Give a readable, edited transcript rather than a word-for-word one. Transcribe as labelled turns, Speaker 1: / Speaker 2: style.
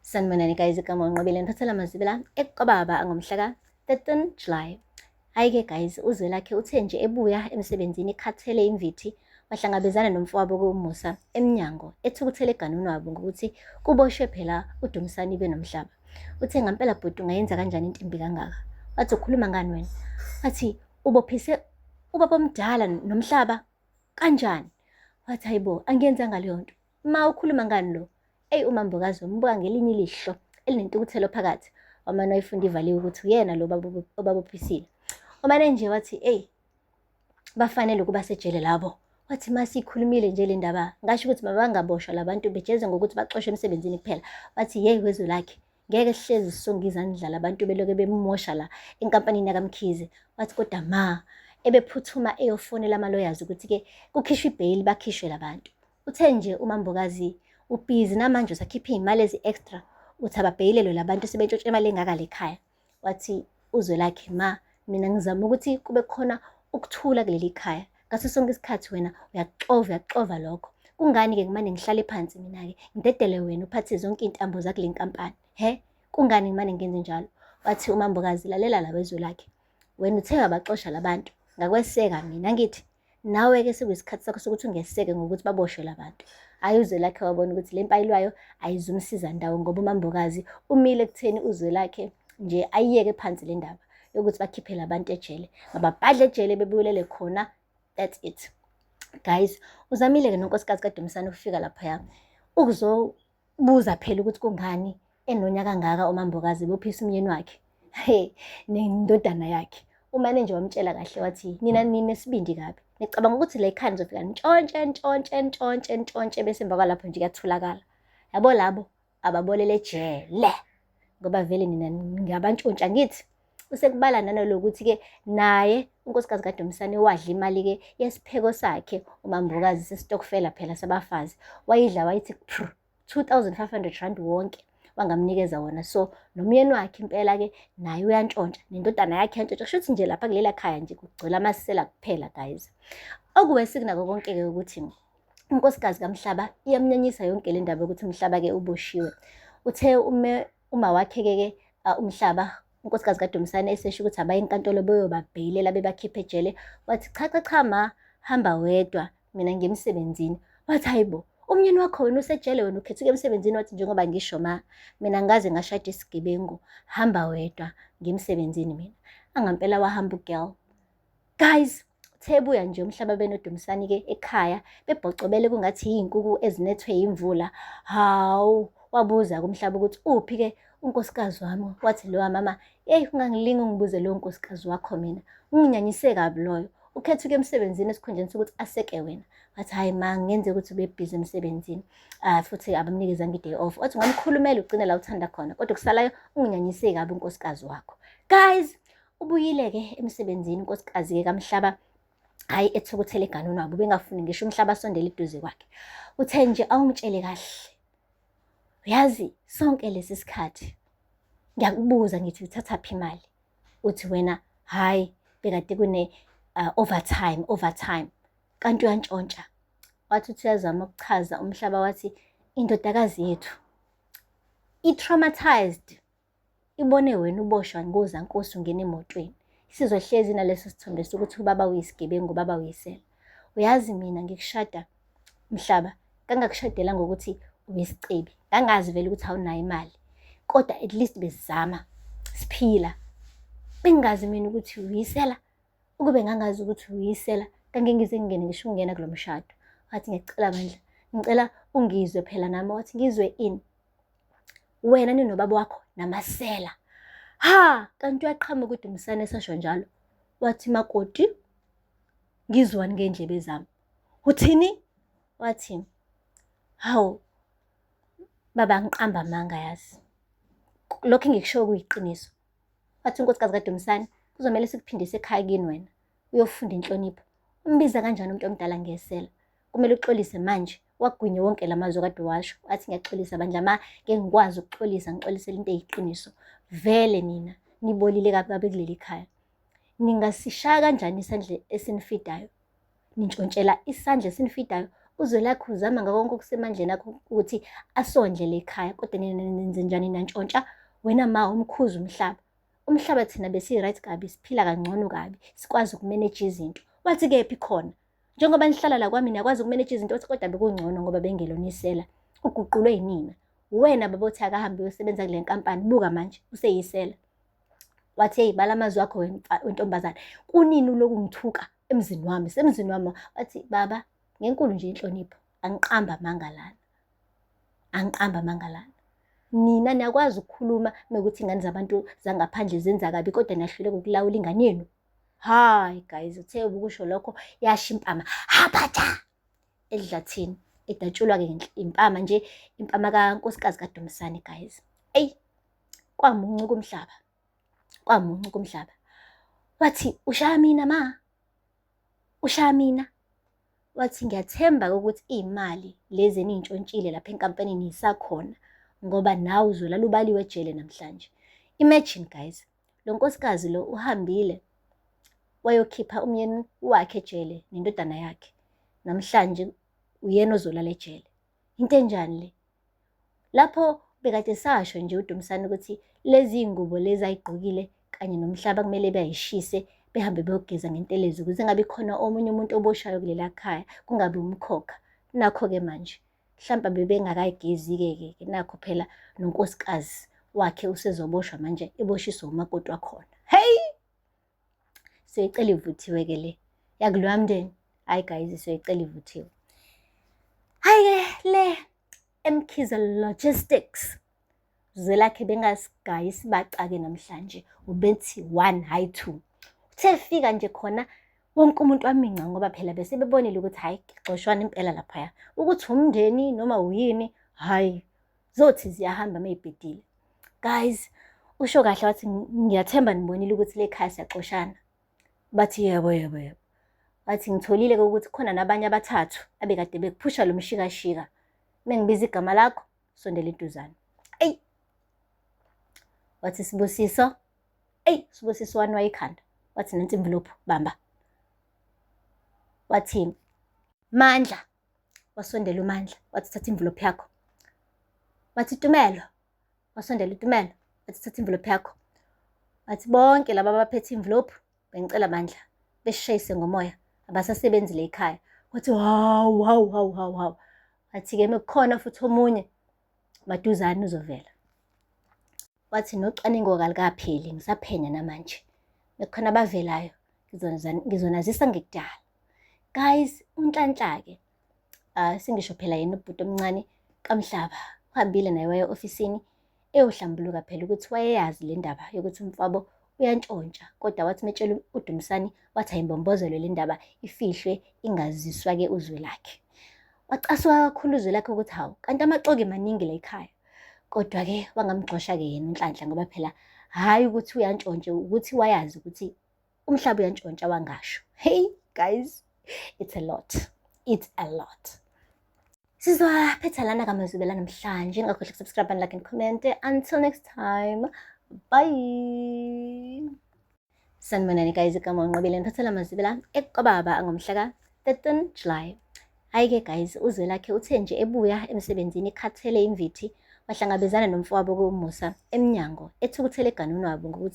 Speaker 1: Sanibonani guys, igama unqobile ngithathela amazibela eqababa ngomhla ka-13 July. Hayi-ke guys, uZwelakhe uthe nje ebuya emsebenzini ekhathele imvithi wahlangabezana nomfowabo kuMusa eMnyango ethukuthele eganuni wabo ngokuthi kuboshwe phela uDumisani benomhlaba. Uthe ngampela bhuti ungayenza kanjani into embi kangaka? Wathi ukhuluma ngani wena? Wathi ubophise ubaba omdala nomhlaba kanjani? Wathi hayibo, angiyenzanga leyo nto. Ma ukhuluma ngani lo? Eyi umambokazi wambuka ngelinye ilihlo elinentukuthelo phakathi, wamane wayifunda ivaliwe ukuthi uyena lo obabophisile. Wamane nje wathi eyi bafanele ukuba sejele labo. Wathi masikhulumile nje le ndaba ngasho ukuthi mabangaboshwa labantu bejeze ngokuthi baxoshwe emsebenzini kuphela. Wathi yeyi weZwelakhe, ngeke sihlezi sisonga izandla labantu beloke bemosha la enkampanini yakamkhize. Wathi kodwa ma ebephuthuma eyofonela amaloyazi ukuthi-ke kukhishwe ibheyili bakhishwe labantu. Uthe nje umambokazi ubhizi namanje usakhipha iy'mali ezi-extra uthi ababheyilelwe labantu sebetshontshe imali engaka lekhaya. Wathi uZwelakhe ma mina ngizama ukuthi kube khona ukuthula kuleli khaya. Ngaso sonke isikhathi wena uyaxova lokho. Kungani-ke kumane ngihlale phansi mina-ke ngidedele wena uphathe zonke iy'ntambo zakule nkampani? Kungani ngimane ngenze njalo? Wathi umambokazi lalela la weZwelakhe, wena uthe wabaxosha labantu ngakweseka mina ngithi nawe-ke sekuyisikhathi sakho sokuthi ungeseke ngokuthi baboshwe labantu. Hhayi uZwelakhe wabona ukuthi le mpayilwayo ayizumsiza ndawo ngoba umambokazi umile ekutheni uZwelakhe nje ayiyeke phansi le ndaba yokuthi bakhiphe labantu ejele, mababhadle ejele bebuyelele khona. That's it guys. Uzamile-ke nonkosikazi kaDumisani ukufika laphaya ukuzobuza phela ukuthi kungani enonyaka kangaka umambokazi bophisa umyeni wakhe nendodana yakhe. Umane nje wamtshela kahle wathi nina ninesibindi kabi, ngicabanga ukuthi le khaya nizofika ntshontshe bese emva kwalapho nje kuyatholakala. Yabo labo ababolele ejele ngoba vele nina ngiyabantshontsha ngithi. Usekubala nanokuthi-ke naye unkosikazi kaDumisani wadla imali-ke yesipheko sakhe umambokazi sesitokufela phela sabafazi. Wayidla wayithi 2,500 rand wonke wangamnikeza wona. So nomyeni wakhe impela-ke naye uyantshontsha, nendodana yakhe yantshontsha. Kusho ukuthi nje lapha kulela khaya nje kugcwele amasela kuphela guys. Okuwesikuna konke-ke ukuthi unkosikazi kaMhlaba iyamnyanyisa yonke le ndaba yokuthi uMhlaba-ke uboshiwe. Uthe uma wakhe-ke uMhlaba unkosikazi kaDumisani esesho ukuthi abaye enkantolo beyobabheyilela bebakhiphe ejele. Wathi cha ma hamba wedwa mina ngiyemsebenzini. Wathi hayibo, umyeni wakho wena usejele wena ukhethuke emsebenzini? Wathi njengoba ngisho ma mina ngaze ngashada isigebengu, hamba wedwa ngiyemsebenzini mina. Angampela wahamba ugirl guys. Thebuya nje uMhlaba benoDumisani-ke ekhaya bebhocobele kungathi iy'nkukhu ezinethwe yimvula. Hawu wabuza kuMhlaba ukuthi uphi-ke unkosikazi wami? Wathi lowa mama yeyi ungangilingi ungibuze lowo nkosikazi wakho mina, unginyanyise kabi loyo, ukhethuke emsebenzini esikhundleni sokuthi aseke wena. Wathi hayi ma ngenze ukuthi ube-busy emsebenzini futhi abamnikezanga i-day off. Wathi ungamkhulumela ugcine la uthanda khona kodwa kusalayo unginyanyise kabi unkosikazi wakho. Guys, ubuyile-ke emsebenzini unkosikazi-ke kaMhlaba hayi ethukuthele eganuni wabo, bengafuni ngisho uMhlaba asondele eduze kwakhe. Uthe nje awumtshele kahle, uyazi sonke lesi sikhathi ngiyakubuza ngithi uthathaphi imali? Uthi wena hayi bekade kune overtime kanti uyantshontsha. Wathi uthi uyazama ukuchaza uMhlaba wathi indodakazi yethu i-traumatized ibone wena uboshwa ngozankosi ungena emotweni, sizohlezi naleso sithombe sokuthi ubaba uyisigebengu, ubaba uyisela. Uyazi mina ngikushada Mhlaba kangakushadela ngokuthi uyisicebi, ngangazi vele ukuthi awunayo imali kodwa at least bezizama siphila. Bengazi mina ukuthi uyisela, ukube ngangazi ukuthi uyisela kangengize ngingene ngisho ungena kulo mshado. Wathi ngiyacela bandla, ngicela ungizwe phela nami. Wathi ngizwe ini? Wena ninobaba wakho namasela. Kanti uyaqhamuka uDumisani esasho njalo. Wathi makoti ngizwani ngendlebe zami? Uthini? Wathi hawu baba ngiqamba amanga yazi lokho engikushoyo kuyiqiniso. Wathi unkosikazi kaDumisani kuzomele sikuphindise ekhaya kini wena uyofunda inhlonipho. Umbiza kanjani umuntu omdala ngesela? Kumele uxolise manje, wagwinya wonke lamazwi kade washo. Wathi ngiyaxolisa bandla ma ngeke ngikwazi ukuxolisa, ngixolisela into eyiqiniso. Vele nina nibolile kabi kuleli khaya. Ningasishaya kanjani isandla esinifidayo? Nintshontshela isandla esinifidayo uZwelakhe uzama ngako konke okusemandleni akho ukuthi asondlele ekhaya, kodwa nina nenze njani nantshontsha? Wena ma umkhuzi umhlaba thina besi-right kabi, siphila kangcono kabi, sikwazi ukumeneja izinto. Wathi kephi khona? Njengoba nihlala la kwami niyakwazi ukumeneja izinto, wathi kodwa bekungcono ngoba bengelonisela. Uguqulwe yinina. Wena baba othi akahambe uyosebenza kule nkampani, buka manje useyisela. Wathi hey, bala amazwi akho wentombazane, kunini uloku ngithuka emzini wami, semzini wami. Wathi baba, ngenkulu nje inhlonipho, angiqamba amanga lana. Nina niyakwazi ukukhuluma mekuthi ingane zabantu zangaphandle zenza kabi, kodwa niyahluleka ukulawula ingane yenu. Hayi guys, uthe ubukusho lokho yasha impama haphatha edlathini, edatshulwa-ke impama nje, impama kankosikazi kaDumisani guys. Eyi, kwamunca kumhlaba. Wathi ushaya mina ma, ushaya mina. Wathi ngiyathemba ukuthi iy'mali lezi eniy'ntshontshile lapha enkampanini yisakhona, ngoba nawe uzolala ubaliwe ejele namhlanje. Imagine guys, lo nkosikazi lo uhambile wayokhipha umyeni wakhe ejele nendodana yakhe, namhlanje uyena ozolala ejele. Into enjani le? Lapho bekade sasho nje uDumisani ukuthi lezi ngubo lezi ayigqokile kanye nomhlaba kumele bayishise, behambe beyogeza ngentelezi ukuze ngabe khona omunye umuntu oboshayo kulela khaya, kungabi umkhokha. Nakho-ke manje mhlawumbe bebengakayigezi-ke nakho phela nonkosikazi wakhe usezoboshwa manje, eboshiswa umakoti wakhona. Hey, siyayicela ivuthiwe-ke le yakuloya mndeni. Hayi guys, siyayicela ivuthiwe. Hayi-ke le Mkhize Logistics, Zwelakhe bengasigaya isibaca-ke namhlanje, ubethi 1 hayi 2. Uthe fika nje khona wonke umuntu waminca, ngoba phela bese bebonile ukuthi hayi xoshwana impela laphaya, ukuthi umndeni noma uyini, hayi zothi ziyahamba mayibhedile. Guys, usho kahle wathi ngiyathemba nibonile ukuthi le khaya siyaxoshana. Bathi yebo. Wathi ngitholile-ke ukuthi khona nabanye abathathu abekade bekuphusha lo mshikashika. Mengibiza igama lakho, sondela eduzane. Eyi, wathi Sibusiso, Sibusiso wani wayikhanda. Wathi nansi envelope, bamba. Wathi Mandla, wasondela uMandla, wathi thatha envelope yakho. Wathi Tumelo, wasondela uTumelo, wathi thatha envelope yakho. Wathi bonke laba abaphethe envelope, bengicela Mandla beshayise ngomoya, abasasebenzi le ekhaya. Wathi hawu. Wathi-ke mekukhona futhi omunye maduzane uzovela. Wathi nocwaningo kalikapheli, ngisaphenya namanje. Mekukhona abavelayo ngizonazisa ngekudala. Guys, uNhlanhla-ke singisho phela yena ubhuti omncane kaMhlaba uhambile naye waya ofisini eyohlambuluka phela ukuthi wayeyazi le ndaba yokuthi umfabo uyantshontsha, kodwa wathi metshela uDumisani wathi ayimbombozelo le ndaba ifihlwe ingaziswa-ke uZwelakhe. Wacaswa kakhulu uZwelakhe ukuthi hawu, kanti amaxoki maningi la ekhaya, kodwa-ke wangamgxosha-ke yena uNhlanhla, ngoba phela hhayi ukuthi uyantshontsha, ukuthi wayazi ukuthi umhlaba uyantshontsha wangasho. Hey guys, it's a lot. Sizophetha lana kamazwibela namhlanje, ngakhohlwa kusubscribe and like and comment. Until next time, bye. Sanibonani guys, igama uNqobile ngithathela amazwibela eQobaba angomhla ka-13 July. Hayi-ke guys, uZwelakhe uthe nje ebuya emsebenzini ekhathele imvithi, wahlangabezana nomfowabo kuMusa emnyango ethukuthele eganweni wabo ngokuthi